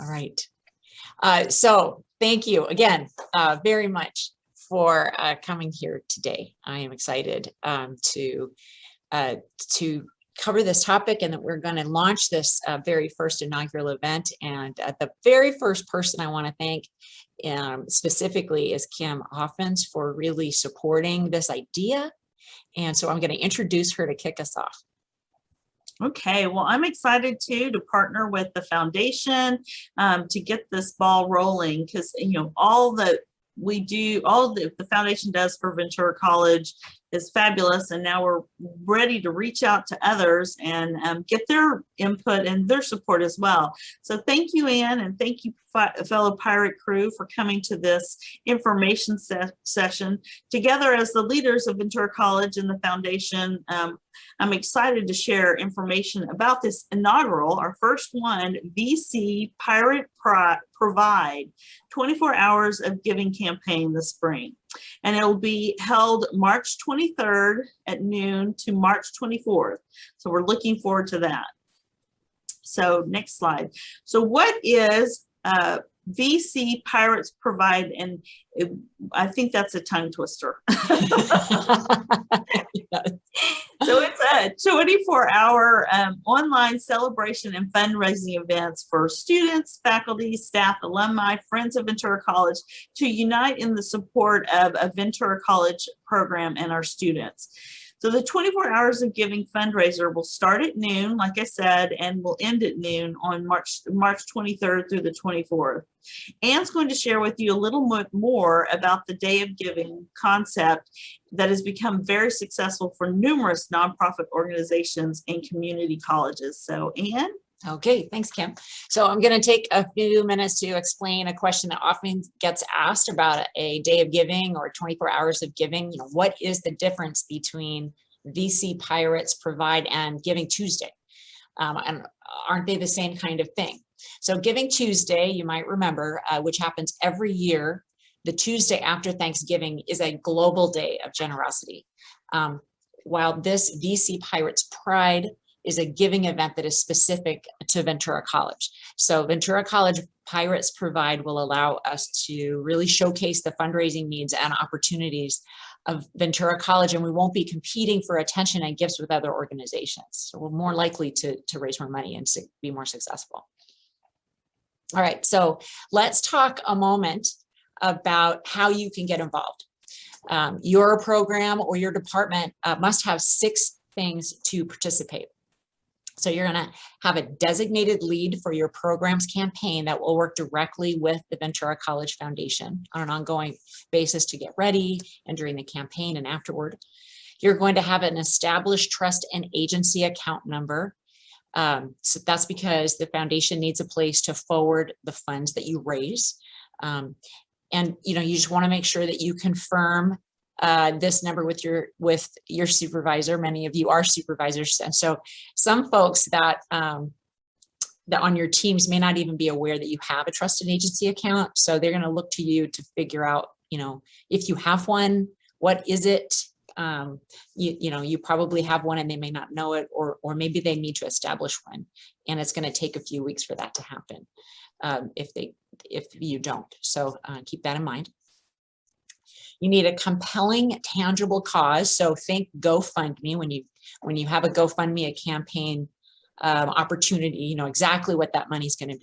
All right. So thank you again very much for coming here today. I am excited to cover this topic, and that we're going to launch this very first inaugural event. And the very first person I want to thank specifically is Kim Hoffmans for really supporting this idea. And so I'm going to introduce her to kick us off. Okay, well, I'm excited too to partner with the foundation to get this ball rolling, because all that we do, all that the foundation does for Ventura College is fabulous, and now we're ready to reach out to others and get their input and their support as well. So thank you, Ann, and thank you, fellow Pirate crew, for coming to this information session. Together as the leaders of Ventura College and the foundation, I'm excited to share information about this inaugural, our first one, VC Pirate Provide 24 Hours of Giving campaign this spring. And it will be held March 23rd at noon to March 24th. So we're looking forward to that. So next slide. So what is VC Pirates Provide? And I think that's a tongue twister. So it's a 24-hour online celebration and fundraising events for students, faculty, staff, alumni, friends of Ventura College to unite in the support of a Ventura College program and our students. So the 24 Hours of Giving fundraiser will start at noon, like I said, and will end at noon on March 23rd through the 24th. Ann's going to share with you a little more about the Day of Giving concept that has become very successful for numerous nonprofit organizations and community colleges. So Ann? Okay, thanks, Kim. So I'm going to take a few minutes to explain a question that often gets asked about a Day of Giving or 24 Hours of Giving. What is the difference between VC Pirates Provide and Giving Tuesday? And aren't they the same kind of thing? So Giving Tuesday, you might remember, which happens every year, the Tuesday after Thanksgiving, is a global day of generosity. While this VC Pirates Pride is a giving event that is specific to Ventura College. So Ventura College Pirates Provide will allow us to really showcase the fundraising needs and opportunities of Ventura College, and we won't be competing for attention and gifts with other organizations. So we're more likely to raise more money and be more successful. All right, so let's talk a moment about how you can get involved. Your program or your department must have 6 things to participate. So you're going to have a designated lead for your program's campaign that will work directly with the Ventura College Foundation on an ongoing basis to get ready and during the campaign and afterward. You're going to have an established trust and agency account number. So that's because the foundation needs a place to forward the funds that you raise. And you just want to make sure that you confirm this number with your supervisor. Many of you are supervisors, and so some folks that on your teams may not even be aware that you have a trusted agency account. So they're going to look to you to figure out, if you have one, what is it? You probably have one and they may not know it, or maybe they need to establish one, and it's going to take a few weeks for that to happen if you don't. So keep that in mind. You need a compelling, tangible cause. So think GoFundMe when you have a GoFundMe, a campaign opportunity. You know exactly what that money is going to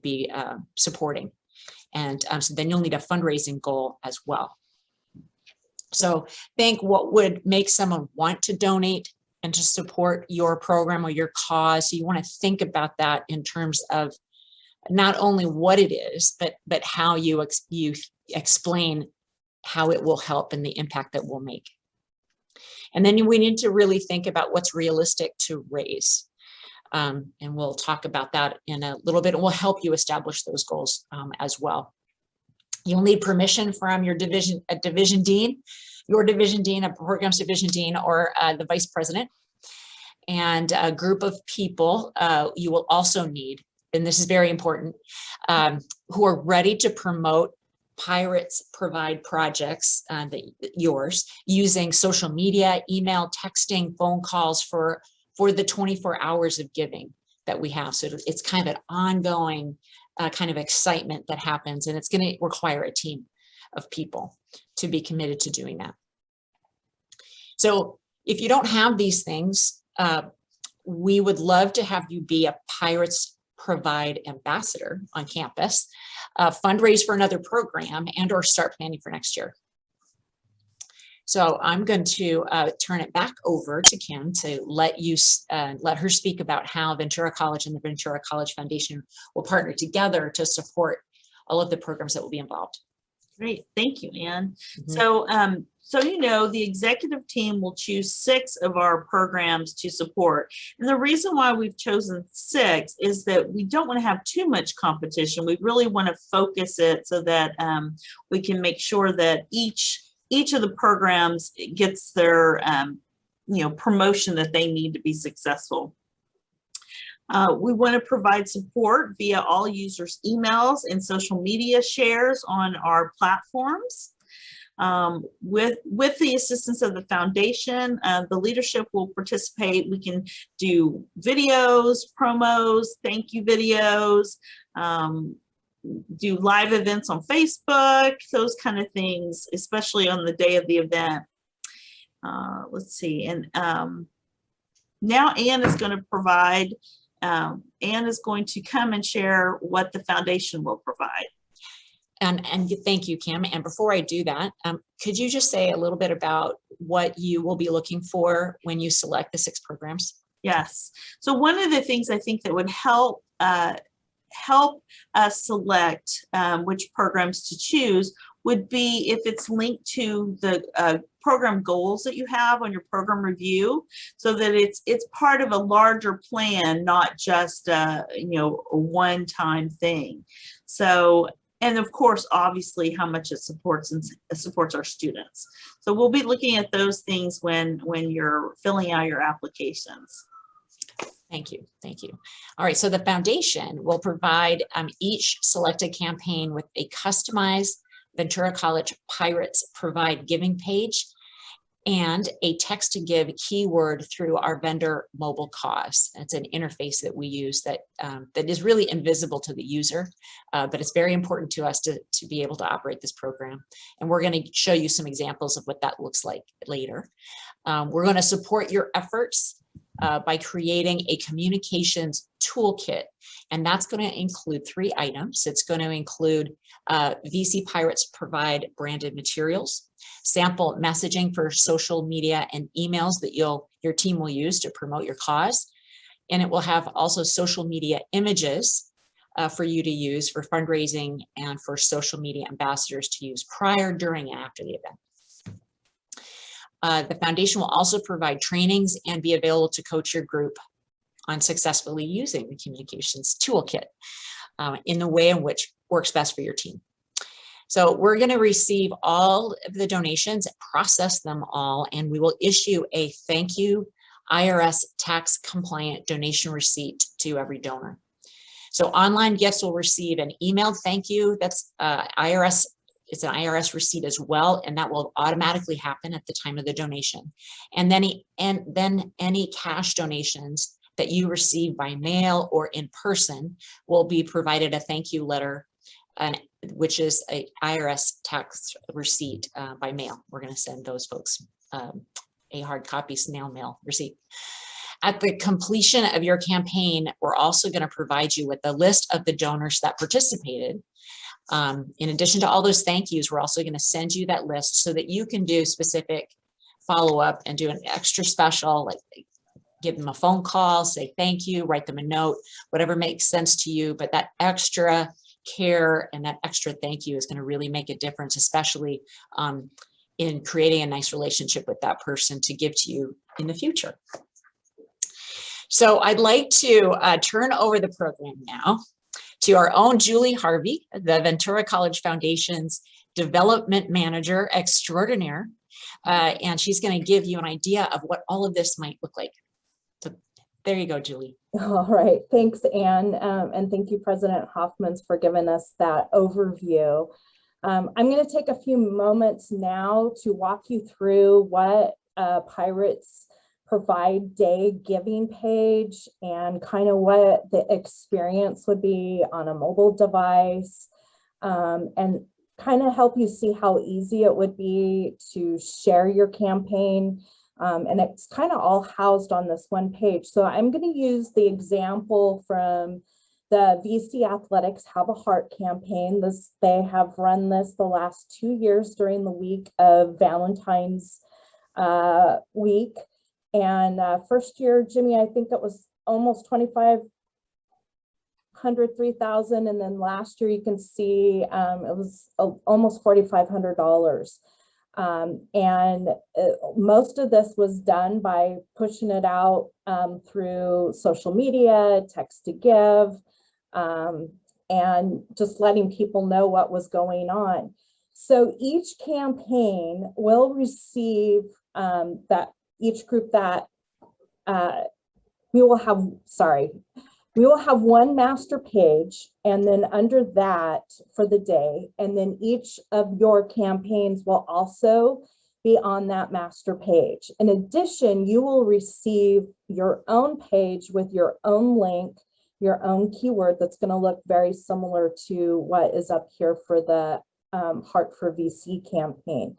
be supporting, and so then you'll need a fundraising goal as well. So think what would make someone want to donate and to support your program or your cause. So you want to think about that in terms of not only what it is, but how you explain how it will help and the impact that we'll make. And then we need to really think about what's realistic to raise. And we'll talk about that in a little bit, and we'll help you establish those goals as well. You'll need permission from your division dean, a programs division dean, or the vice president. And a group of people you will also need, and this is very important, who are ready to promote Pirates Provide projects, yours, using social media, email, texting, phone calls for the 24 hours of giving. that we have. So it's kind of an ongoing kind of excitement that happens, and it's going to require a team of people to be committed to doing that. So if you don't have these things, we would love to have you be a Pirates Provide ambassador on campus, fundraise for another program, and or start planning for next year. So I'm going to turn it back over to Kim to let her speak about how Ventura College and the Ventura College Foundation will partner together to support all of the programs that will be involved. Great, thank you, Ann. Mm-hmm. So you know, the executive team will choose 6 of our programs to support. And the reason why we've chosen 6 is that we don't want to have too much competition. We really want to focus it so that we can make sure that each of the programs gets their promotion that they need to be successful. We want to provide support via all users' emails and social media shares on our platforms. With the assistance of the foundation, the leadership will participate. We can do videos, promos, thank you videos, do live events on Facebook, those kind of things, especially on the day of the event. Let's see, and now Ann is going to provide, Ann is going to come and share what the foundation will provide. And thank you, Kim. And before I do that, could you just say a little bit about what you will be looking for when you select the 6 programs? Yes. So one of the things I think that would help us select which programs to choose would be if it's linked to the program goals that you have on your program review, so that it's part of a larger plan, not just a one-time thing. So, and of course, obviously, how much it supports our students. So we'll be looking at those things when you're filling out your applications. Thank you. Thank you. All right. So the foundation will provide each selected campaign with a customized Ventura College Pirates Provide giving page and a text to give keyword through our vendor mobile cause. It's an interface that we use that is really invisible to the user, but it's very important to us to be able to operate this program. And we're going to show you some examples of what that looks like later. We're going to support your efforts by creating a communications toolkit. And that's going to include 3 items. It's going to include VC Pirates Provide branded materials, sample messaging for social media and emails that your team will use to promote your cause. And it will have also social media images for you to use for fundraising and for social media ambassadors to use prior, during, and after the event. The foundation will also provide trainings and be available to coach your group on successfully using the communications toolkit in the way in which works best for your team. So we're going to receive all of the donations, process them all, and we will issue a thank you IRS tax compliant donation receipt to every donor. So online guests will receive an emailed thank you. That's IRS. It's an IRS receipt as well, and that will automatically happen at the time of the donation. And then any cash donations that you receive by mail or in person will be provided a thank you letter, which is a IRS tax receipt by mail. We're going to send those folks a hard copy snail mail receipt. At the completion of your campaign, we're also going to provide you with a list of the donors that participated. In addition to all those thank yous, we're also going to send you that list so that you can do specific follow-up and do an extra special, like give them a phone call, say thank you, write them a note, whatever makes sense to you. But that extra care and that extra thank you is going to really make a difference, especially in creating a nice relationship with that person to give to you in the future. So I'd like to turn over the program now to our own Julie Harvey, the Ventura College Foundation's Development Manager Extraordinaire, and she's going to give you an idea of what all of this might look like. So there you go, Julie. All right, thanks, Ann, and thank you, President Hoffmans, for giving us that overview. I'm going to take a few moments now to walk you through what Pirates provide day giving page and kind of what the experience would be on a mobile device, and kind of help you see how easy it would be to share your campaign. And it's kind of all housed on this one page. So I'm going to use the example from the VC Athletics Have a Heart campaign. They have run this the last 2 years during the week of Valentine's week. And first year, Jimmy, I think it was almost 2,500, 3,000. And then last year, you can see it was almost $4,500. Most of this was done by pushing it out through social media, text to give, and just letting people know what was going on. So each campaign will receive each group that we will have one master page, and then under that for the day, and then each of your campaigns will also be on that master page. In addition, you will receive your own page with your own link, your own keyword that's going to look very similar to what is up here for the Heart for VC campaign.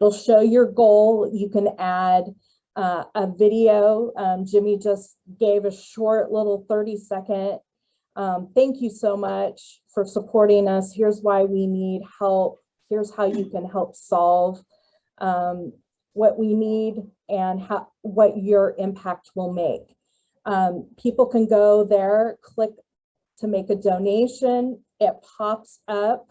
It'll show your goal. You can add a video. Jimmy just gave a short little 30-second, thank you so much for supporting us. Here's why we need help. Here's how you can help solve what we need and what your impact will make. People can go there, click to make a donation. It pops up.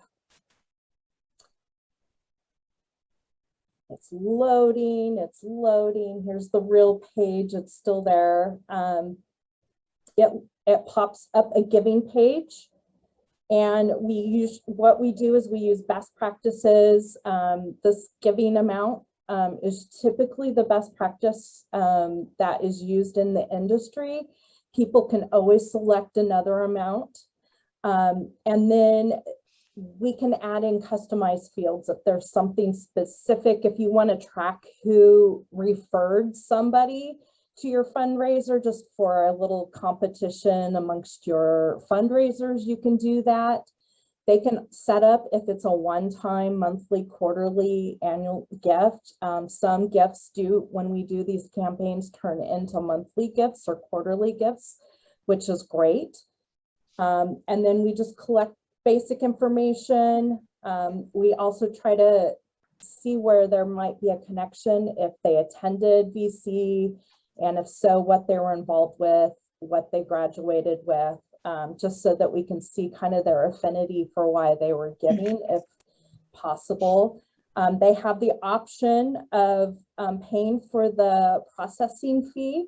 It's loading, it's loading. Here's the real page, it's still there. It pops up a giving page, and what we do is we use best practices. This giving amount is typically the best practice that is used in the industry. People can always select another amount. And then we can add in customized fields if there's something specific. If you want to track who referred somebody to your fundraiser just for a little competition amongst your fundraisers, you can do that. They can set up if it's a one-time, monthly, quarterly, annual gift. Some gifts do, when we do these campaigns, turn into monthly gifts or quarterly gifts, which is great. And then we just collect basic information. We also try to see where there might be a connection if they attended VC, and if so, what they were involved with, what they graduated with, just so that we can see kind of their affinity for why they were giving, if possible. They have the option of paying for the processing fee.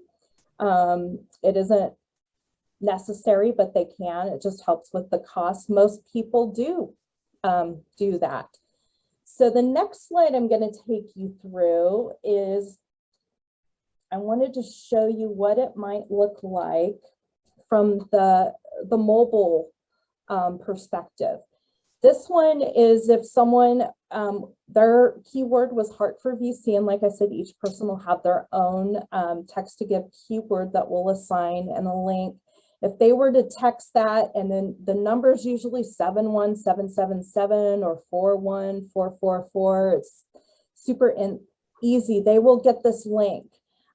It isn't necessary, but they can. It just helps with the cost. Most people do that. So the next slide I'm going to take you through is, I wanted to show you what it might look like from the mobile perspective. This one is if someone, their keyword was Heart for VC, and like I said, each person will have their own text to give keyword that we'll assign and a link. If they were to text that, and then the number's usually 71777 or 41444, it's super easy. They will get this link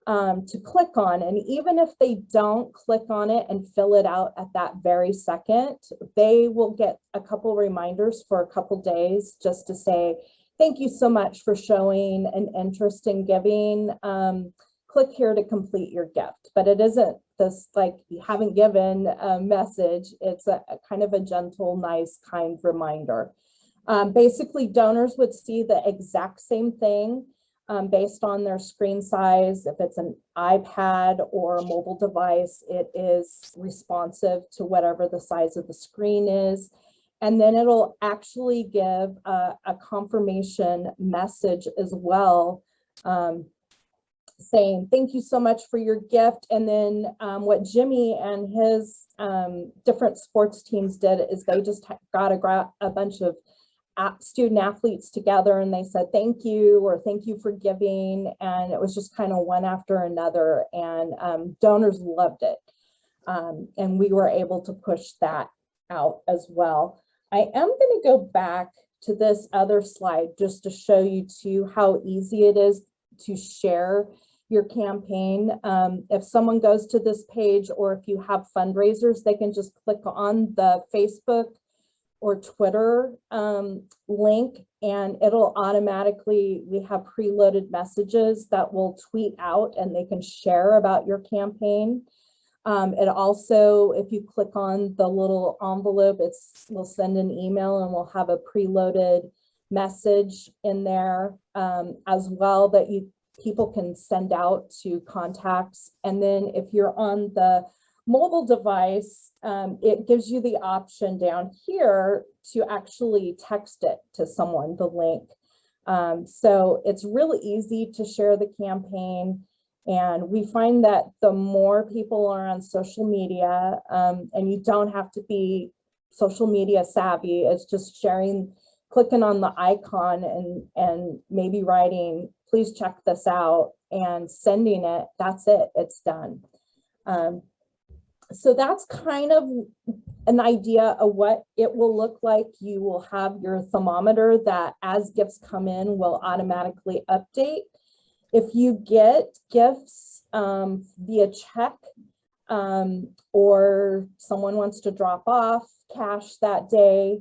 to click on, and even if they don't click on it and fill it out at that very second, they will get a couple reminders for a couple days just to say, thank you so much for showing an interest in giving. Click here to complete your gift. But it isn't this like you haven't given a message. It's a kind of a gentle, nice, kind reminder. Basically, donors would see the exact same thing based on their screen size. If it's an iPad or a mobile device, it is responsive to whatever the size of the screen is. And then it'll actually give a confirmation message as well, saying thank you so much for your gift. And then what Jimmy and his different sports teams did is they just got a bunch of student athletes together and they said thank you or thank you for giving, and it was just kind of one after another, and donors loved it, and we were able to push that out as well. I am going to go back to this other slide just to show you too how easy it is to share your campaign. If someone goes to this page, or if you have fundraisers, they can just click on the Facebook or Twitter link, and it'll automatically, we have preloaded messages that will tweet out and they can share about your campaign. It also, if you click on the little envelope, we'll send an email and we'll have a preloaded message in there as well that people can send out to contacts. And then if you're on the mobile device, it gives you the option down here to actually text it to someone, the link. So it's really easy to share the campaign. And we find that the more people are on social media, and you don't have to be social media savvy, it's just sharing, clicking on the icon and maybe writing, please check this out, and sending it, that's it, it's done. So that's kind of an idea of what it will look like. You will have your thermometer that as gifts come in will automatically update. If you get gifts via check, or someone wants to drop off cash that day,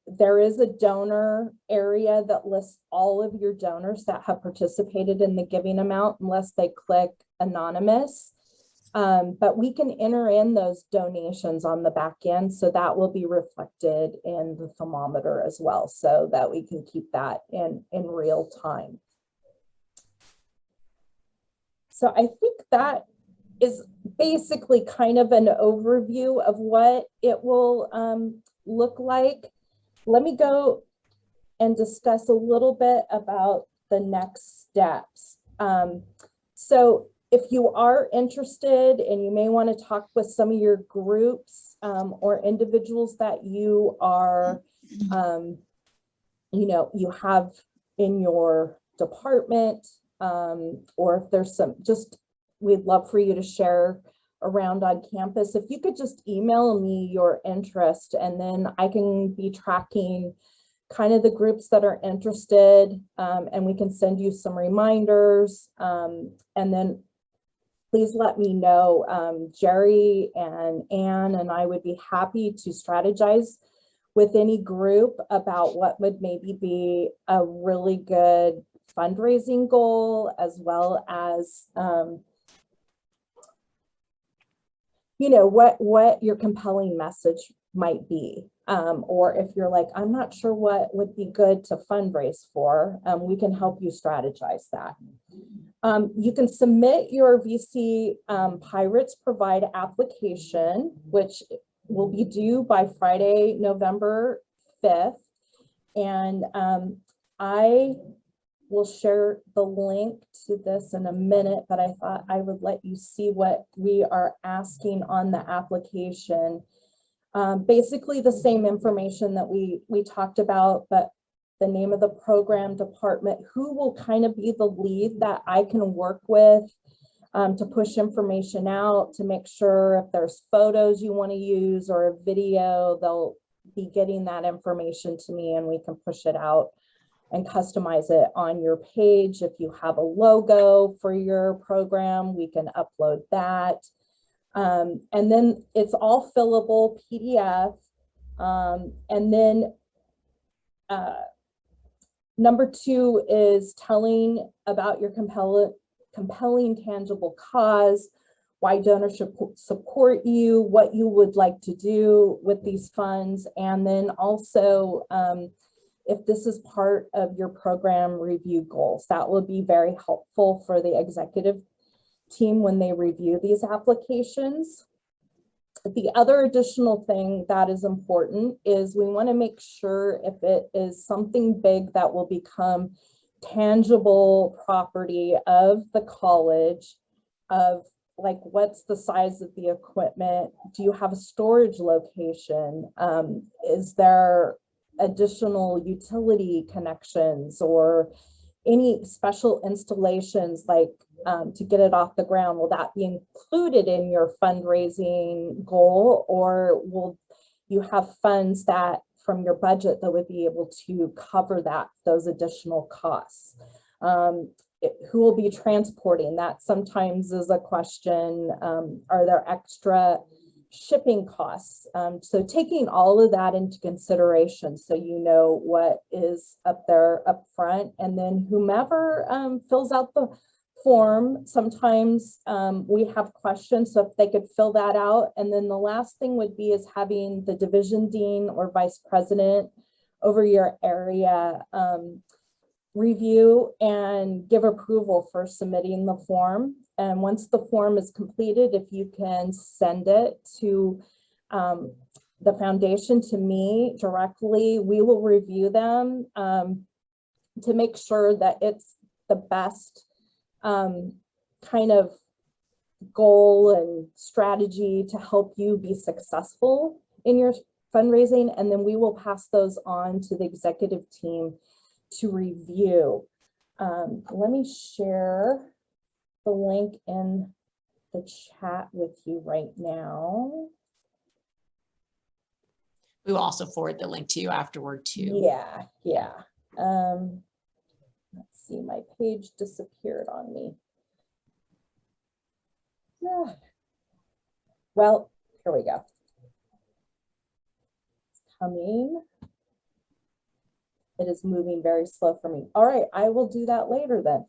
there is a donor area that lists all of your donors that have participated in the giving amount, unless they click anonymous. But we can enter in those donations on the back end, so that will be reflected in the thermometer as well, so that we can keep that in real time. So I think that is basically kind of an overview of what it will look like. Let me go and discuss a little bit about the next steps. So if you are interested and you may want to talk with some of your groups or individuals that you are, you have in your department, or if there's some, we'd love for you to share around on campus. If you could just email me your interest, and then I can be tracking kind of the groups that are interested, and we can send you some reminders, and then please let me know. Jerry and Ann and I would be happy to strategize with any group about what would maybe be a really good fundraising goal, as well as what your compelling message might be, or if you're like, I'm not sure what would be good to fundraise for, we can help you strategize that. You can submit your VC Pirates Provide application, which will be due by Friday, November 5th, and I will share the link to this in a minute, but I thought I would let you see what we are asking on the application. Basically the same information that we talked about, but the name of the program department, who will kind of be the lead that I can work with to push information out, to make sure if there's photos you want to use or a video, they'll be getting that information to me and we can push it out and customize it on your page. If you have a logo for your program, we can upload that. And then it's all fillable PDF. And then number 2 is telling about your compelling tangible cause, why donors should support you, what you would like to do with these funds, and then also if this is part of your program review goals. That will be very helpful for the executive team when they review these applications. The other additional thing that is important is we want to make sure if it is something big that will become tangible property of the college, of like, what's the size of the equipment? Do you have a storage location? Is there additional utility connections or any special installations, like to get it off the ground, will that be included in your fundraising goal, or will you have funds that from your budget that would be able to cover those additional costs? Who will be transporting that? Sometimes is a question. Are there extra shipping costs? So taking all of that into consideration, so you know what is up there up front. And then whomever fills out the form, sometimes we have questions, so if they could fill that out. And then the last thing would be is having the division dean or vice president over your area review and give approval for submitting the form. And once the form is completed, if you can send it to the foundation, to me directly, we will review them to make sure that it's the best kind of goal and strategy to help you be successful in your fundraising. And then we will pass those on to the executive team to review. Let me share the link in the chat with you right now. We will also forward the link to you afterward too. Yeah. Let's see, my page disappeared on me. Well, here we go. It's coming. It is moving very slow for me. All right, I will do that later then.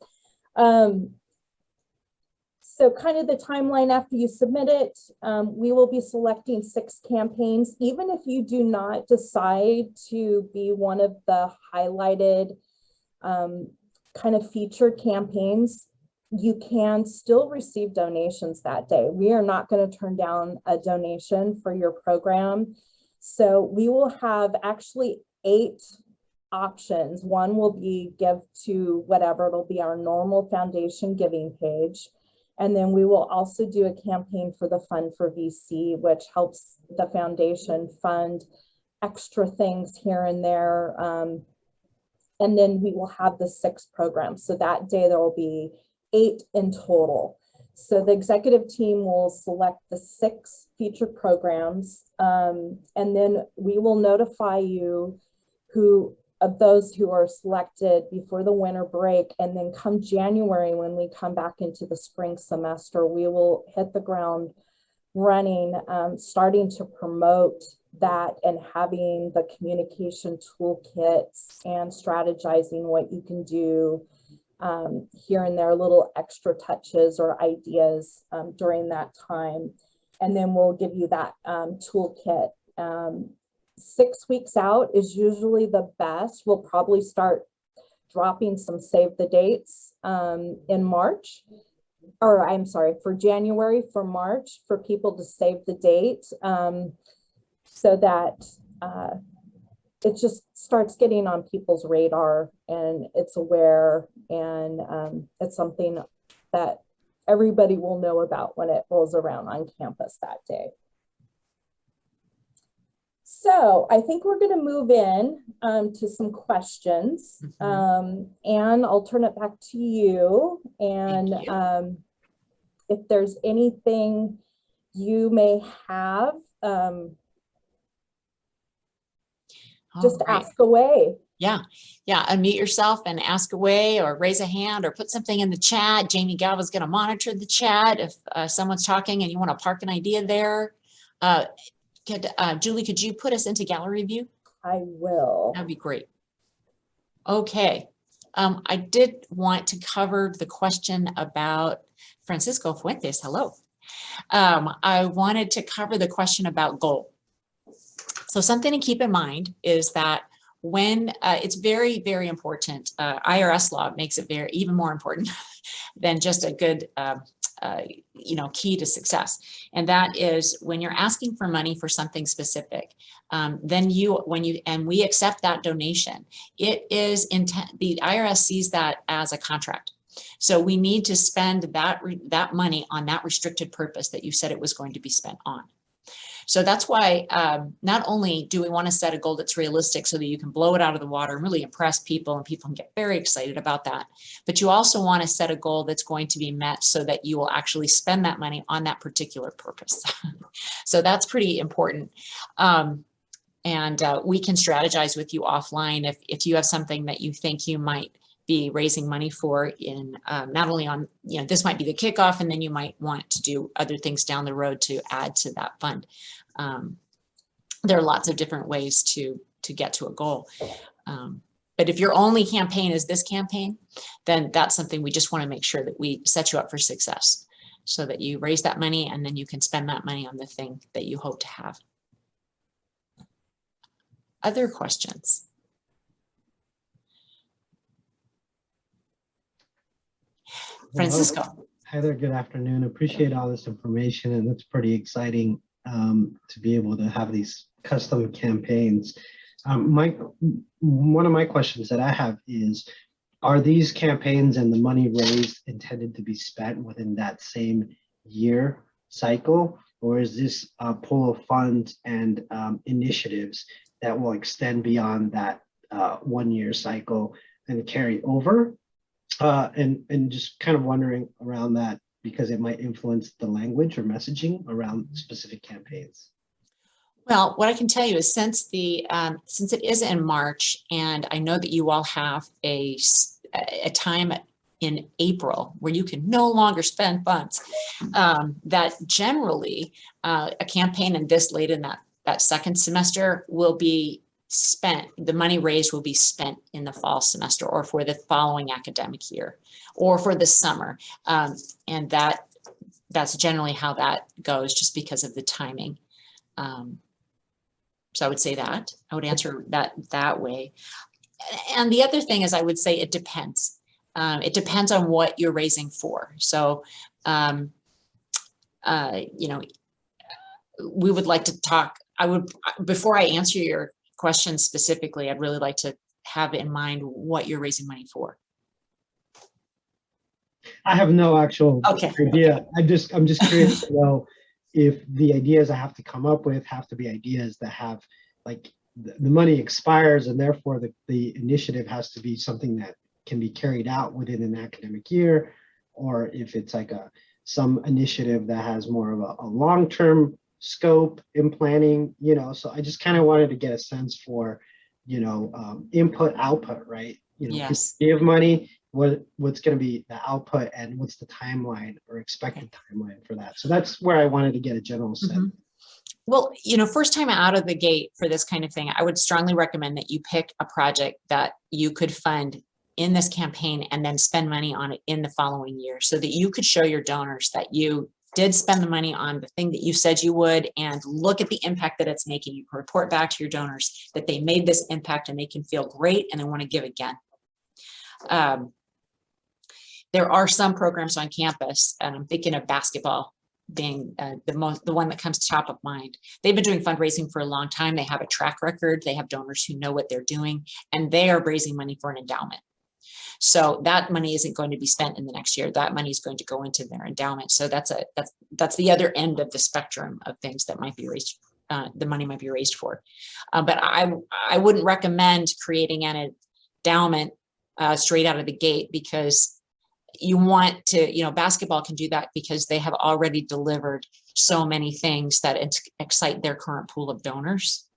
So kind of the timeline after you submit it, we will be selecting 6 campaigns. Even if you do not decide to be one of the highlighted kind of featured campaigns, you can still receive donations that day. We are not going to turn down a donation for your program. So we will have actually 8 options. One will be give to whatever, it'll be our normal foundation giving page. And then we will also do a campaign for the Fund for VC, which helps the foundation fund extra things here and there. And then we will have the 6 programs. So that day there will be 8 in total. So the executive team will select the 6 featured programs. And then we will notify you of those who are selected before the winter break. And then come January, when we come back into the spring semester, we will hit the ground running, starting to promote that and having the communication toolkits and strategizing what you can do here and there, little extra touches or ideas during that time. And then we'll give you that toolkit. 6 weeks out is usually the best. We'll probably start dropping some save the dates in March, or I'm sorry, for January, for March, for people to save the date so that it just starts getting on people's radar and it's aware, and it's something that everybody will know about when it rolls around on campus that day. So I think we're going to move in to some questions, and I'll turn it back to you. And if there's anything you may have, just ask away. Yeah. Unmute yourself and ask away, or raise a hand, or put something in the chat. Jamie Galva's going to monitor the chat. If someone's talking and you want to park an idea there, Julie, could you put us into gallery view? I will. That'd be great. Okay. I did want to cover the question about Francisco Fuentes. Hello. I wanted to cover the question about goal. So something to keep in mind is that when it's very, very important, IRS law makes it even more important than just a good key to success. And that is when you're asking for money for something specific, then we accept that donation, it is the IRS sees that as a contract. So we need to spend that money on that restricted purpose that you said it was going to be spent on. So that's why not only do we want to set a goal that's realistic so that you can blow it out of the water and really impress people and people can get very excited about that, but you also want to set a goal that's going to be met so that you will actually spend that money on that particular purpose. So that's pretty important. And we can strategize with you offline if you have something that you think you might be raising money for in not only on, this might be the kickoff, and then you might want to do other things down the road to add to that fund. There are lots of different ways to get to a goal. But if your only campaign is this campaign, then that's something we just want to make sure that we set you up for success so that you raise that money and then you can spend that money on the thing that you hope to have. Other questions? Francisco. Hi there, good afternoon. Appreciate all this information, and it's pretty exciting to be able to have these custom campaigns. One of my questions that I have is, are these campaigns and the money raised intended to be spent within that same year cycle, or is this a pool of funds and initiatives that will extend beyond that 1 year cycle and carry over? And just kind of wondering around that, because it might influence the language or messaging around specific campaigns. Well, what I can tell you is since it is in March, and I know that you all have a time in April where you can no longer spend funds, that generally a campaign in this late in that second semester will be spent, the money raised will be spent in the fall semester or for the following academic year or for the summer. And that's generally how that goes, just because of the timing. So I would say that, I would answer that way. And the other thing is, I would say it depends. It depends on what you're raising for. So, we would like to talk, before I answer your question specifically, I'd really like to have in mind what you're raising money for. I have no actual idea. Okay. I'm just curious to know if the ideas I have to come up with have to be ideas that have, like, the money expires and therefore the initiative has to be something that can be carried out within an academic year, or if it's like some initiative that has more of a long-term scope in planning, so I just kind of wanted to get a sense for, input, output, right? Yes. Give money, what's going to be the output and what's the timeline or expected timeline for that. So that's where I wanted to get a general sense. Mm-hmm. Well, first time out of the gate for this kind of thing, I would strongly recommend that you pick a project that you could fund in this campaign and then spend money on it in the following year, so that you could show your donors that you did spend the money on the thing that you said you would, and look at the impact that it's making. You can report back to your donors that they made this impact and they can feel great and they want to give again. There are some programs on campus, and I'm thinking of basketball being the one that comes top of mind. They've been doing fundraising for a long time. They have a track record. They have donors who know what they're doing, and they are raising money for an endowment. So that money isn't going to be spent in the next year. That money is going to go into their endowment. So that's the other end of the spectrum of things that might be raised. The money might be raised for. But I wouldn't recommend creating an endowment straight out of the gate, because you want to, basketball can do that because they have already delivered so many things that excite their current pool of donors.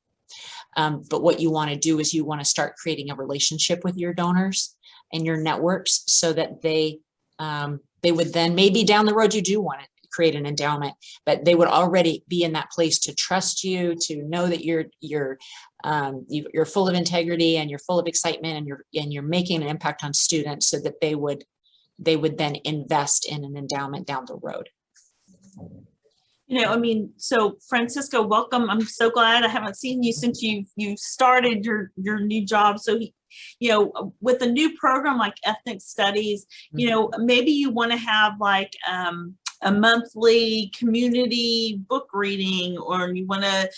But what you want to do is you want to start creating a relationship with your donors and your networks, so that they would then, maybe down the road you do want to create an endowment, but they would already be in that place to trust you, to know that you're full of integrity and you're full of excitement and you're making an impact on students, so that they would then invest in an endowment down the road. So Francisco, welcome. I'm so glad. I haven't seen you since you started your new job. So with a new program like ethnic studies, maybe you want to have like a monthly community book reading, or you want to,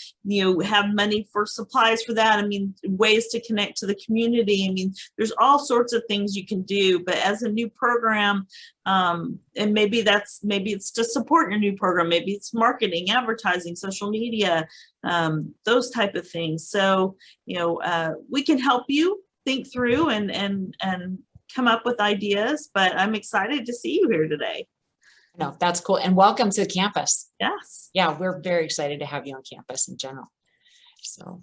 have money for supplies for that. I mean, ways to connect to the community. I mean, there's all sorts of things you can do, but as a new program, and maybe it's to support your new program, maybe it's marketing, advertising, social media, those type of things. So, we can help you think through and come up with ideas, but I'm excited to see you here today. No, that's cool. And welcome to the campus. Yes. Yeah, we're very excited to have you on campus in general. So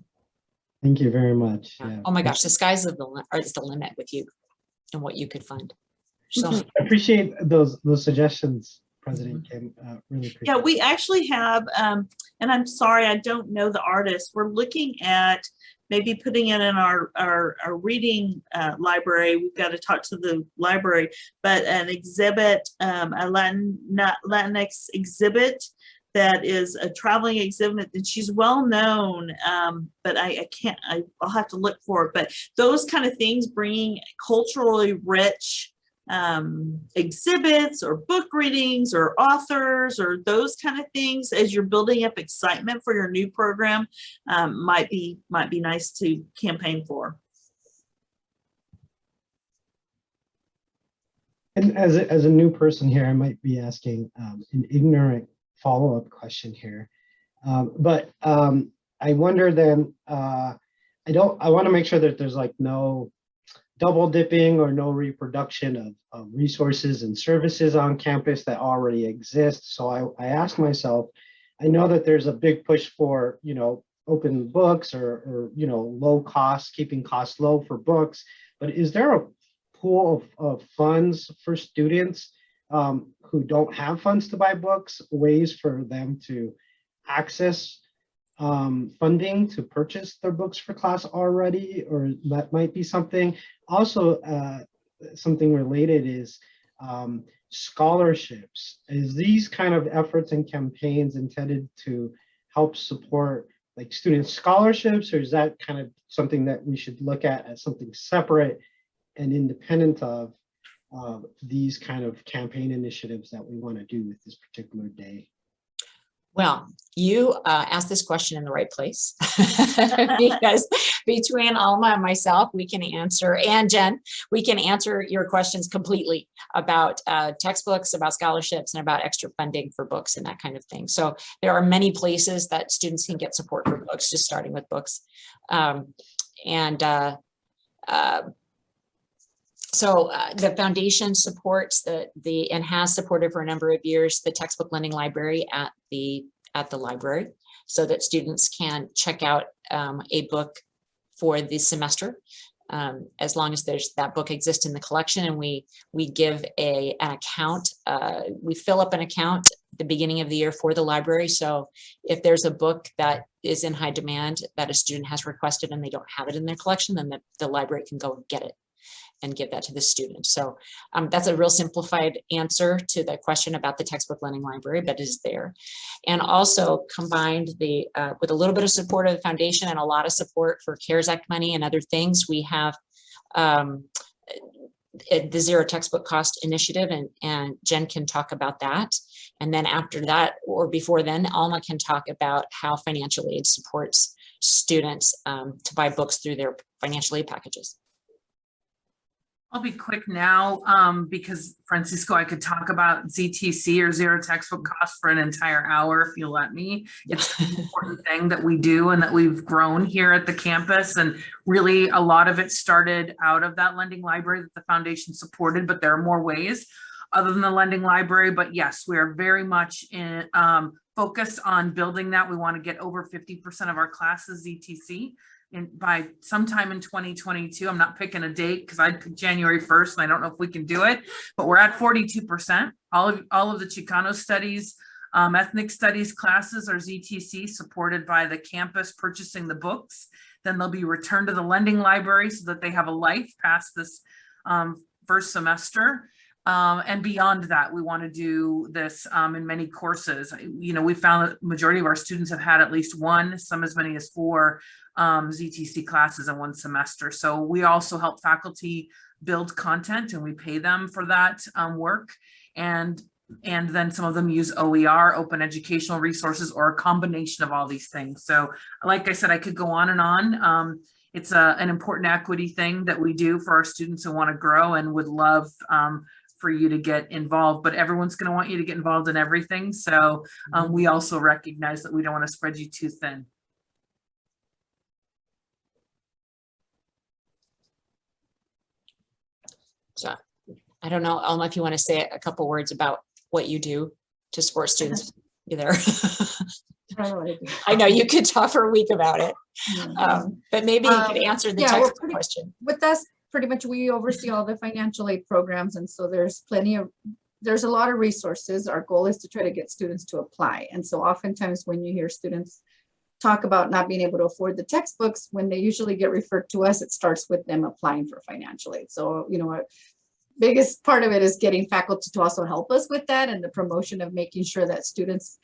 Thank you very much. yeah. Yeah. Oh my gosh, the sky's the limit with you and what you could fund. So I appreciate those suggestions, President Kim. Really appreciate Yeah, we actually have, and I'm sorry, I don't know the artist. We're looking at maybe putting it in our reading library. We've got to talk to the library, but an exhibit, a Latinx exhibit that is a traveling exhibit, and she's well known, but I'll have to look for it. But those kind of things, bringing culturally rich exhibits or book readings or authors or those kind of things as you're building up excitement for your new program, might be nice to campaign for. And as a new person here, I might be asking an ignorant follow-up question here, but I wonder then, I want to make sure that there's like no double dipping or no reproduction of resources and services on campus that already exist. So I ask myself, I know that there's a big push for, open books or low cost, keeping costs low for books, but is there a pool of funds for students who don't have funds to buy books, ways for them to access funding to purchase their books for class already? Or that might be something. Also, something related is scholarships. Is these kind of efforts and campaigns intended to help support like student scholarships, or is that kind of something that we should look at as something separate and independent of these kind of campaign initiatives that we want to do with this particular day? well, you asked this question in the right place because between Alma and myself, we can answer, and Jen, we can answer your questions completely about textbooks, about scholarships, and about extra funding for books and that kind of thing. So there are many places that students can get support for books, just starting with books. So the foundation supports and has supported for a number of years the textbook lending library at the library, so that students can check out a book for the semester, as long as that book exists in the collection. And we give an account. We fill up an account at the beginning of the year for the library. So if there's a book that is in high demand that a student has requested and they don't have it in their collection, then the library can go and get it and give that to the student. So that's a real simplified answer to the question about the textbook lending library, but is there. And also combined with a little bit of support of the foundation and a lot of support for CARES Act money and other things, we have the Zero Textbook Cost Initiative, and Jen can talk about that. And then after that, or before then, Alma can talk about how financial aid supports students to buy books through their financial aid packages. I'll be quick now because Francisco, I could talk about ZTC or zero textbook cost for an entire hour if you let me. It's an important thing that we do and that we've grown here at the campus. And really a lot of it started out of that lending library that the foundation supported, but there are more ways other than the lending library. But yes, we are very much focused on building that. We want to get over 50% of our classes ZTC. By sometime in 2022, I'm not picking a date because I picked January 1st and I don't know if we can do it, but we're at 42%. All of the Chicano studies, ethnic studies classes are ZTC supported by the campus purchasing the books. Then they'll be returned to the lending library so that they have a life past this first semester. And beyond that, we want to do this in many courses. We found that the majority of our students have had at least one, some as many as 4 ZTC classes in one semester. So we also help faculty build content and we pay them for that work. And And then some of them use OER, open educational resources, or a combination of all these things. So like I said, I could go on and on. It's an important equity thing that we do for our students who want to grow and would love for you to get involved, but everyone's going to want you to get involved in everything. So we also recognize that we don't want to spread you too thin. So I don't know, Alma, if you want to say a couple words about what you do to support students. You there? I know you could talk for a week about it, but maybe you could answer the textbook question. With us, pretty much we oversee all the financial aid programs, and so there's a lot of resources. Our goal is to try to get students to apply, and so oftentimes when you hear students talk about not being able to afford the textbooks, when they usually get referred to us, it starts with them applying for financial aid. So, you know, biggest part of it is getting faculty to also help us with that, and the promotion of making sure that students,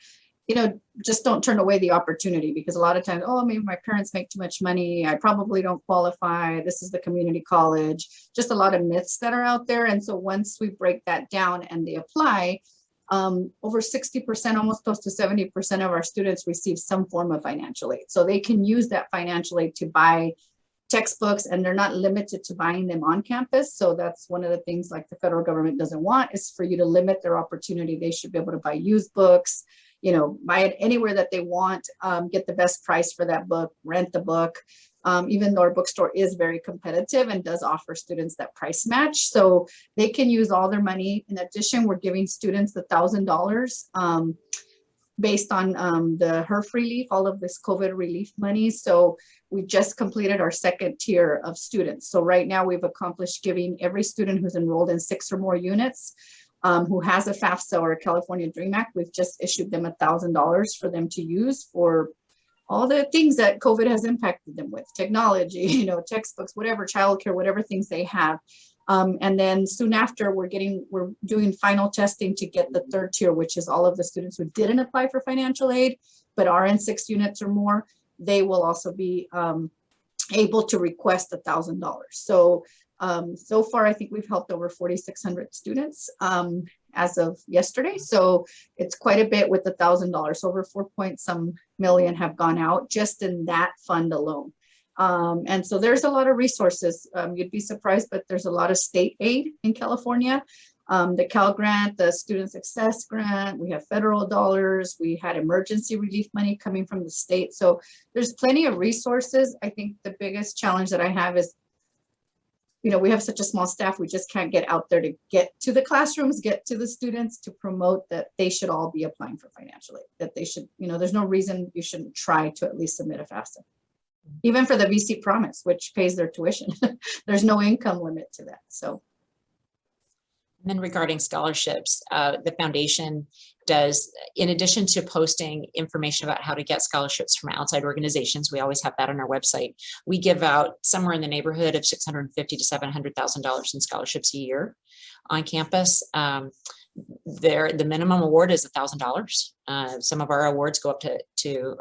you know, just don't turn away the opportunity, because a lot of times, oh, maybe my parents make too much money, I probably don't qualify, this is the community college, just a lot of myths that are out there. And so once we break that down and they apply, over 60%, almost close to 70% of our students receive some form of financial aid. So they can use that financial aid to buy textbooks, and they're not limited to buying them on campus. So that's one of the things like the federal government doesn't want, is for you to limit their opportunity. They should be able to buy used books, you know, buy it anywhere that they want, get the best price for that book, rent the book. Even though our bookstore is very competitive and does offer students that price match, so they can use all their money. In addition, we're giving students the $1,000 based on the HERF relief, all of this COVID relief money. So we just completed our second tier of students. So right now we've accomplished giving every student who's enrolled in 6 or more units, who has a FAFSA or a California DREAM Act, we've just issued them $1,000 for them to use for all the things that COVID has impacted them with, technology, you know, textbooks, whatever, childcare, whatever things they have. And then soon after, we're doing final testing to get the third tier, which is all of the students who didn't apply for financial aid, but are in 6 units or more. They will also be able to request $1,000. So, so far, I think we've helped over 4,600 students as of yesterday. So it's quite a bit with $1,000. So over 4.some million have gone out just in that fund alone. And so there's a lot of resources. You'd be surprised, but there's a lot of state aid in California. The Cal Grant, the Student Success Grant, we have federal dollars, we had emergency relief money coming from the state. So there's plenty of resources. I think the biggest challenge that I have is, you know, we have such a small staff, we just can't get out there to get to the classrooms, get to the students to promote that they should all be applying for financial aid, that they should, you know, there's no reason you shouldn't try to at least submit a FAFSA. Even for the VC Promise, which pays their tuition, there's no income limit to that. So. And then regarding scholarships, the foundation does, in addition to posting information about how to get scholarships from outside organizations, we always have that on our website. We give out somewhere in the neighborhood of $650,000 to $700,000 in scholarships a year on campus. The minimum award is $1,000. Some of our awards go up to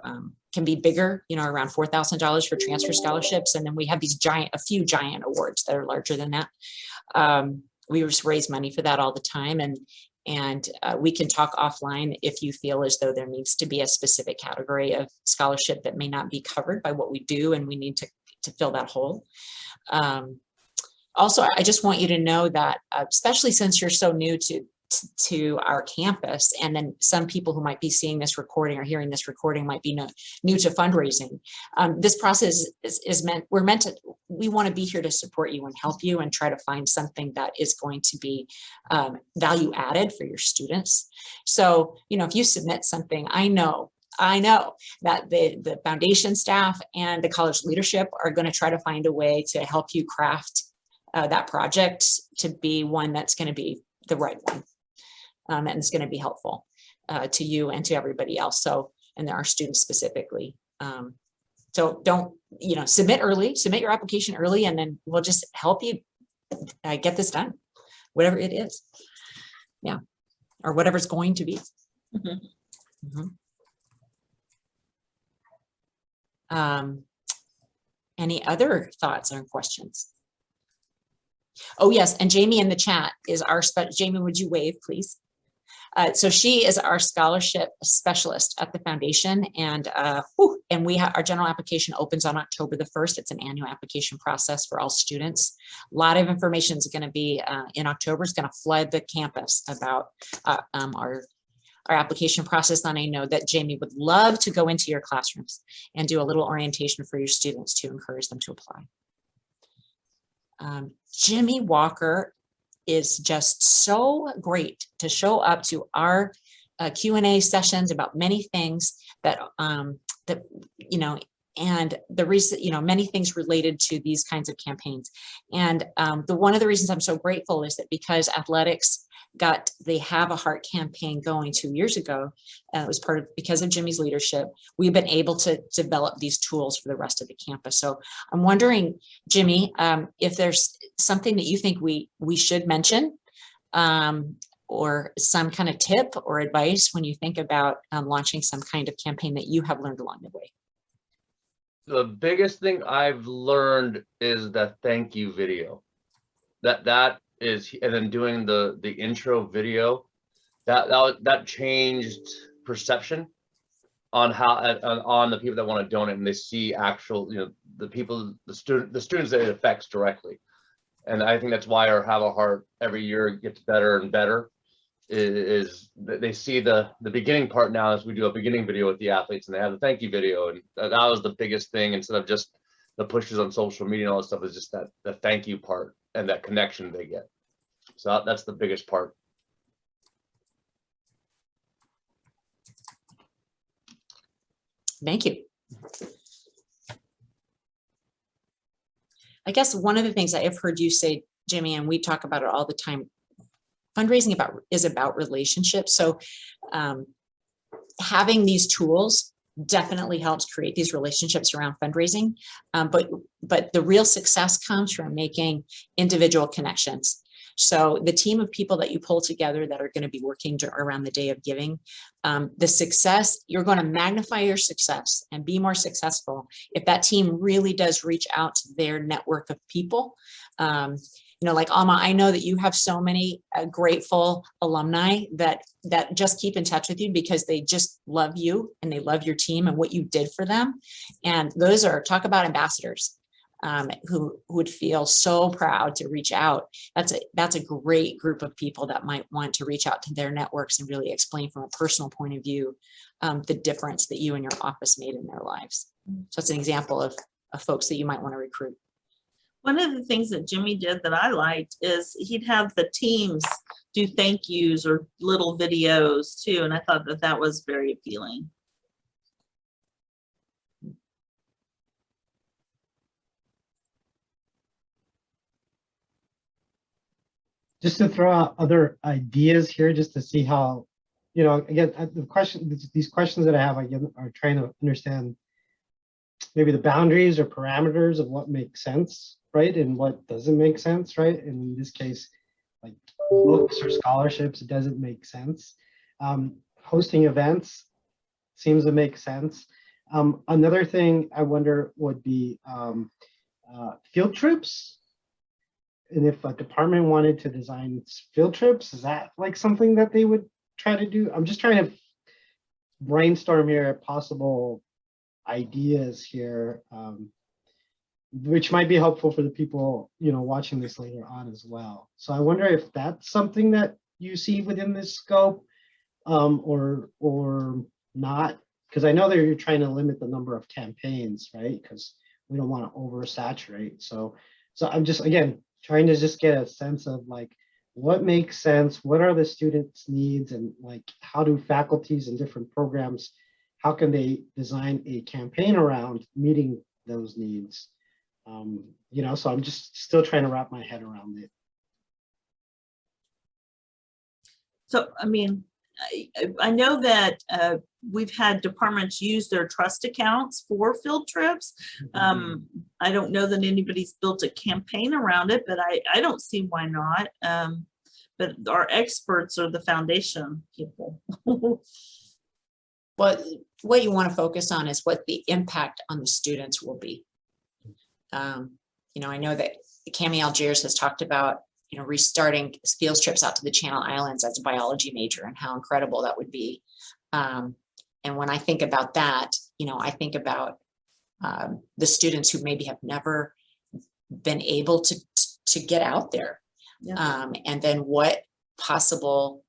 can be bigger, you know, around $4,000 for transfer scholarships, and then we have these a few giant awards that are larger than that. We just raise money for that all the time, and we can talk offline if you feel as though there needs to be a specific category of scholarship that may not be covered by what we do, and we need to fill that hole. Also, I just want you to know that, especially since you're so new to our campus, and then some people who might be seeing this recording or hearing this recording might be new to fundraising. This process is we want to be here to support you and help you and try to find something that is going to be value added for your students. So, you know, if you submit something, I know that the foundation staff and the college leadership are going to try to find a way to help you craft that project to be one that's going to be the right one. And it's going to be helpful to you and to everybody else. So, and there are students specifically. So don't, you know, submit your application early, and then we'll just help you get this done, whatever it is. Yeah. Or whatever it's going to be. Mm-hmm. Mm-hmm. Any other thoughts or questions? Oh yes, and Jamie in the chat is Jamie, would you wave, please? So she is our scholarship specialist at the foundation, and our general application opens on October the 1st. It's an annual application process for all students. A lot of information is going to be in October. It's going to flood the campus about our application process. And I know that Jamie would love to go into your classrooms and do a little orientation for your students to encourage them to apply. Jimmy Walker is just so great to show up to our Q&A sessions about many things that and the reason, many things related to these kinds of campaigns. And one of the reasons I'm so grateful is that because athletics they Have a Heart campaign going 2 years ago, it was because of Jimmy's leadership, we've been able to develop these tools for the rest of the campus. So I'm wondering, Jimmy, if there's something that you think we should mention, or some kind of tip or advice when you think about launching some kind of campaign that you have learned along the way. The biggest thing I've learned is the thank you video. That is, and then doing the intro video, that changed perception on how on the people that want to donate, and they see actual, the students that it affects directly. And I think that's why our Have a Heart every year gets better and better, is that they see the beginning part now, as we do a beginning video with the athletes, and they have the thank you video. And that was the biggest thing, instead of just the pushes on social media and all that stuff, is just the thank you part and that connection they get. So that's the biggest part. Thank you. I guess one of the things I have heard you say, Jimmy, and we talk about it all the time, fundraising is about relationships. So having these tools definitely helps create these relationships around fundraising. But the real success comes from making individual connections. So the team of people that you pull together that are going to be working around the Day of Giving, the success, you're going to magnify your success and be more successful if that team really does reach out to their network of people. Like Alma, I know that you have so many grateful alumni that just keep in touch with you because they just love you and they love your team and what you did for them. And those talk about ambassadors who would feel so proud to reach out. That's a great group of people that might want to reach out to their networks and really explain from a personal point of view the difference that you and your office made in their lives. So it's an example of folks that you might want to recruit. One of the things that Jimmy did that I liked is he'd have the teams do thank yous or little videos too. And I thought that was very appealing. Just to throw out other ideas here, just to see how, again, these questions that I have, again, are trying to understand maybe the boundaries or parameters of what makes sense, right? And what doesn't make sense, right? And in this case, like books or scholarships, it doesn't make sense. Hosting events seems to make sense. Another thing I wonder would be field trips. And if a department wanted to design field trips, is that like something that they would try to do? I'm just trying to brainstorm here at possible ideas here, which might be helpful for the people, watching this later on as well. So I wonder if that's something that you see within this scope, or not, because I know that you're trying to limit the number of campaigns, right? Because we don't want to oversaturate. So I'm just, again, trying to just get a sense of like what makes sense, what are the students' needs, and like how do faculties and different programs, how can they design a campaign around meeting those needs? So I'm just still trying to wrap my head around it. So, I mean, I know that we've had departments use their trust accounts for field trips. I don't know that anybody's built a campaign around it, but I don't see why not. But our experts are the foundation people. What you want to focus on is what the impact on the students will be. I know that Cami Algiers has talked about restarting field trips out to the Channel Islands as a biology major and how incredible that would be. And when I think about that, I think about the students who maybe have never been able to get out there. Yeah. And then what possible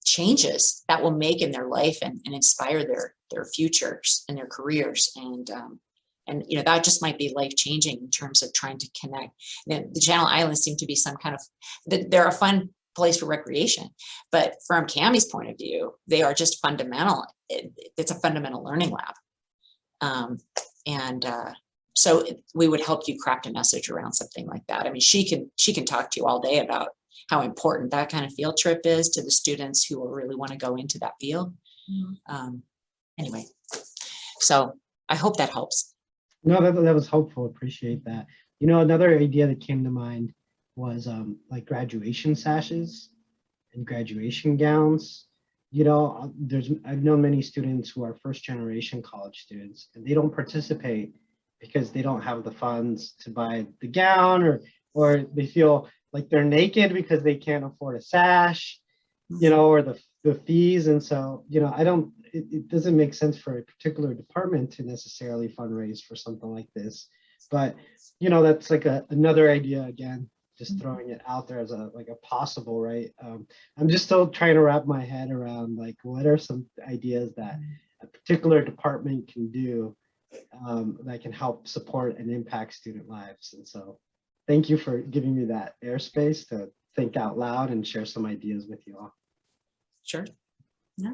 changes that will make in their life and inspire their futures and their careers. And that just might be life-changing in terms of trying to connect. The Channel Islands seem to be some kind of, they're a fun place for recreation, but from Cammie's point of view, they are just fundamental. It's a fundamental learning lab. So we would help you craft a message around something like that. I mean, she can talk to you all day about how important that kind of field trip is to the students who will really want to go into that field. Anyway, so I hope that helps. No, that was helpful. Appreciate that. Another idea that came to mind was like graduation sashes and graduation gowns. I've known many students who are first generation college students, and they don't participate because they don't have the funds to buy the gown, or they feel like they're naked because they can't afford a sash, or the fees. And so, it doesn't make sense for a particular department to necessarily fundraise for something like this. But, that's like another idea, again, just throwing it out there as a possible, right? I'm just still trying to wrap my head around what are some ideas that a particular department can do that can help support and impact student lives. And so thank you for giving me that airspace to think out loud and share some ideas with you all. Sure. Yeah.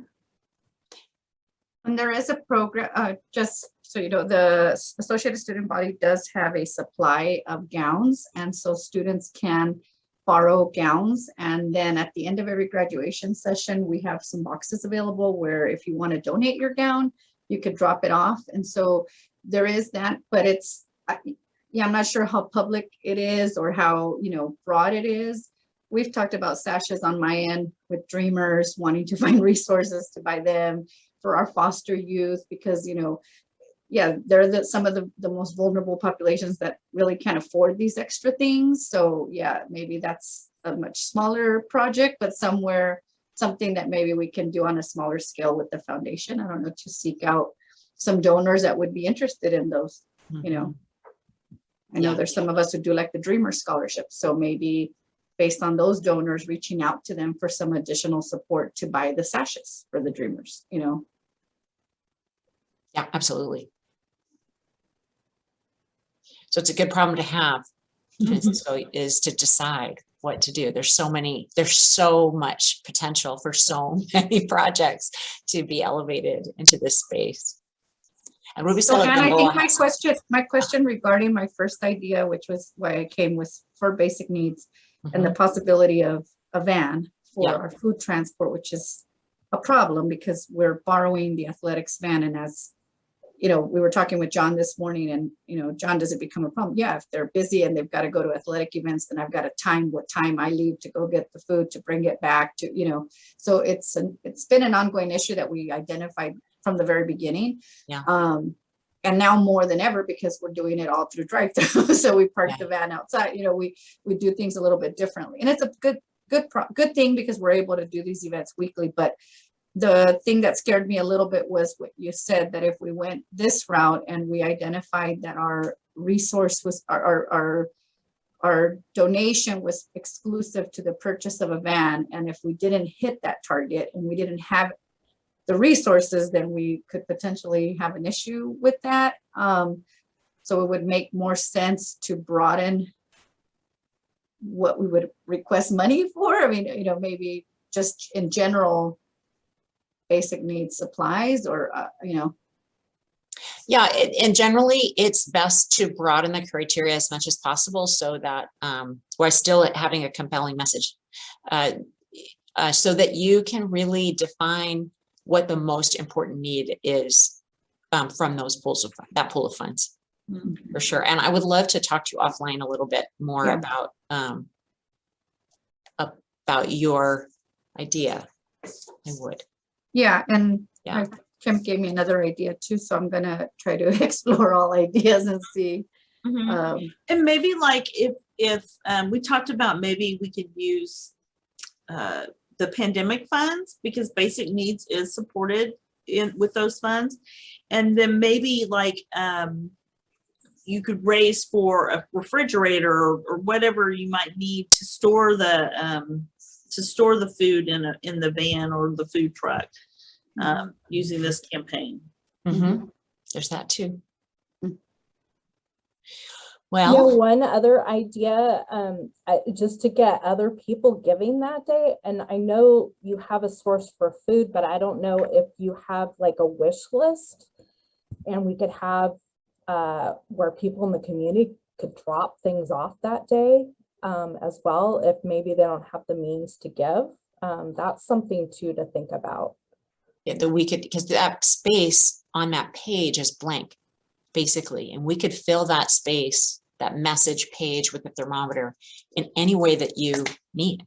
And there is a program, just so you know, the Associated Student Body does have a supply of gowns. And so students can borrow gowns. And then at the end of every graduation session, we have some boxes available where if you want to donate your gown, you could drop it off. And so there is that, but it's, I'm not sure how public it is or how, broad it is. We've talked about sashes on my end with dreamers wanting to find resources to buy them for our foster youth, because, they're some of the most vulnerable populations that really can't afford these extra things. So yeah, maybe that's a much smaller project, but something that maybe we can do on a smaller scale with the foundation. I don't know, to seek out some donors that would be interested in those, I know there's some of us who do like the Dreamer Scholarship. So maybe based on those donors, reaching out to them for some additional support to buy the sashes for the Dreamers, Yeah, absolutely. So it's a good problem to have, Francisco, is to decide what to do. There's so much potential for so many projects to be elevated into this space. And Ruby so Stella, Anne, I think my question regarding my first idea, which was why I came, was for basic needs and the possibility of a van for our food transport, which is a problem because we're borrowing the athletics van. And as we were talking with John this morning, and John, does it become a problem? Yeah, if they're busy and they've got to go to athletic events, then I've got to time what time I leave to go get the food to bring it back to, so it's been an ongoing issue that we identified from the very beginning. Yeah. And now more than ever, because we're doing it all through drive-through. So we park the van outside, we do things a little bit differently. And it's a good thing because we're able to do these events weekly. But the thing that scared me a little bit was what you said, that if we went this route and we identified that our resource was our donation was exclusive to the purchase of a van, and if we didn't hit that target and we didn't have the resources, then we could potentially have an issue with that. So it would make more sense to broaden what we would request money for. I mean, maybe just in general, basic needs supplies, or, Yeah, and generally it's best to broaden the criteria as much as possible so that we're still having a compelling message, so that you can really define what the most important need is from those pools of that pool of funds, for sure. And I would love to talk to you offline a little bit more about your idea. I would. Yeah, and Kim gave me another idea too, so I'm gonna try to explore all ideas and see. And maybe like if we talked about maybe we could use the pandemic funds, because basic needs is supported with those funds. And then maybe like you could raise for a refrigerator or whatever you might need to store the food in the van or the food truck using this campaign. There's that too. You know, Well, one other idea, just to get other people giving that day, and I know you have a source for food, but I don't know if you have like a wish list, and we could have where people in the community could drop things off that day as well, if maybe they don't have the means to give. That's something too to think about. yeah, that we could, because that space on that page is blank, basically, and we could fill that space, that message page with the thermometer in any way that you need.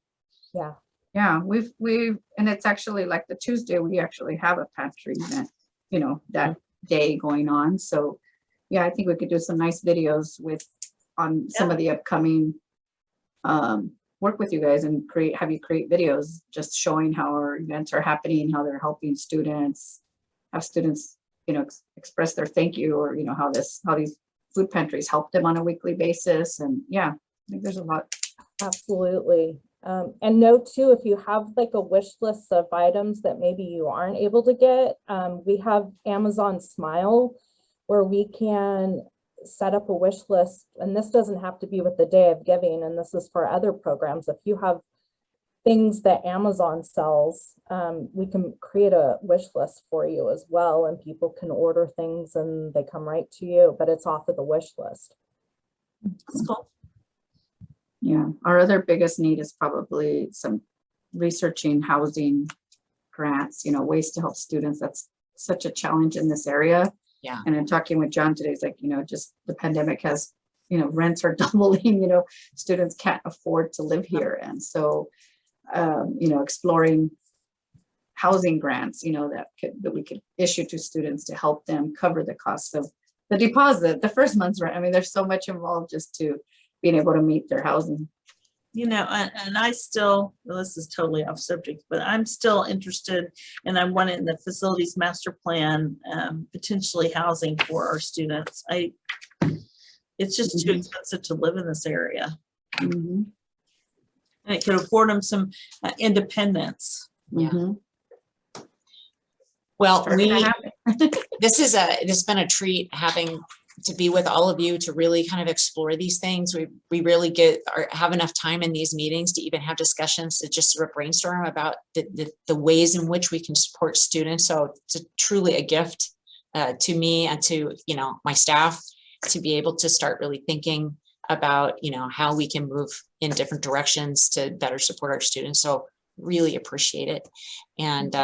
Yeah. Yeah, we've, and it's actually like the Tuesday, we actually have a pantry event, you know, that day going on. So yeah, I think we could do some nice videos on some of the upcoming, work with you guys and have you create videos just showing how our events are happening, how they're helping students, have students, you know, express their thank you, or, you know, how these food pantries help them on a weekly basis. And yeah, I think there's a lot. Absolutely. And note too, if you have like a wish list of items that maybe you aren't able to get, we have Amazon Smile, where we can set up a wish list. And this doesn't have to be with the Day of Giving, and this is for other programs. If you have things that Amazon sells, we can create a wish list for you as well, and people can order things and they come right to you, but it's off of the wish list. That's cool. Yeah, our other biggest need is probably some researching housing grants, you know, ways to help students. That's such a challenge in this area. Yeah. And I'm talking with John today, it's like, you know, just the pandemic has, you know, rents are doubling, you know, students can't afford to live here. And so, you know, exploring housing grants, you know, that we could issue to students to help them cover the cost of the deposit, the first month's rent. I mean, there's so much involved just to being able to meet their housing. You know, and I still, well, this is totally off subject, but I'm still interested, and I want in the facilities master plan, potentially housing for our students. It's just too expensive to live in this area. And it could afford them some independence. Yeah. Well, it's been a treat having to be with all of you to really kind of explore these things. We really have enough time in these meetings to even have discussions to just sort of brainstorm about the ways in which we can support students. So it's truly a gift to me and to, you know, my staff to be able to start really thinking about, you know, how we can move in different directions to better support our students. So really appreciate it. And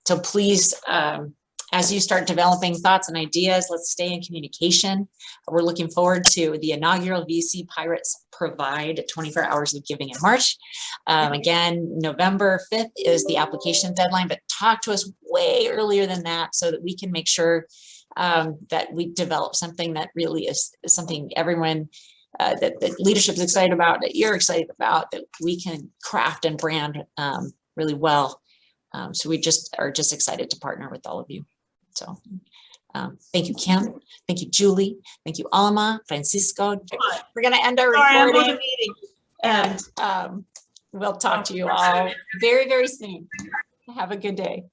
so please, as you start developing thoughts and ideas, let's stay in communication. We're looking forward to the inaugural VC Pirates Provide 24 Hours of Giving in March. Again, November 5th is the application deadline, but talk to us way earlier than that so that we can make sure that we develop something that really is something everyone that leadership is excited about, that you're excited about, that we can craft and brand really well. So we are just excited to partner with all of you. So thank you, Kim. Thank you, Julie. Thank you, Alma, Francisco. We're going to end our recording. And we'll talk to you all very, very soon. Have a good day.